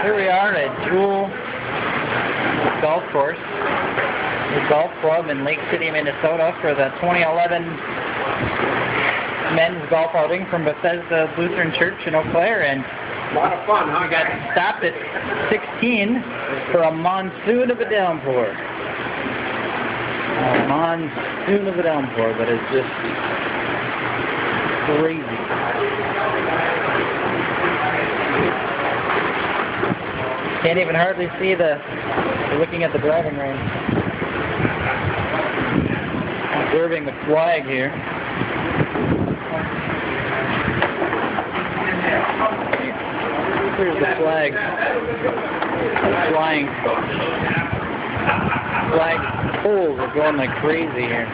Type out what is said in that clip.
Here we are at Jewel Golf Course, the golf club in Lake City, Minnesota for the 2011 men's golf outing from Bethesda Lutheran Church in Eau Claire, and A lot of fun, huh? we got stopped at 16 for a monsoon of a downpour. A monsoon of a downpour, but it's just crazy. Can't even hardly see looking at the driving range. Observing the flag here. Here's the flag. Flying. Flag poles are going like crazy here.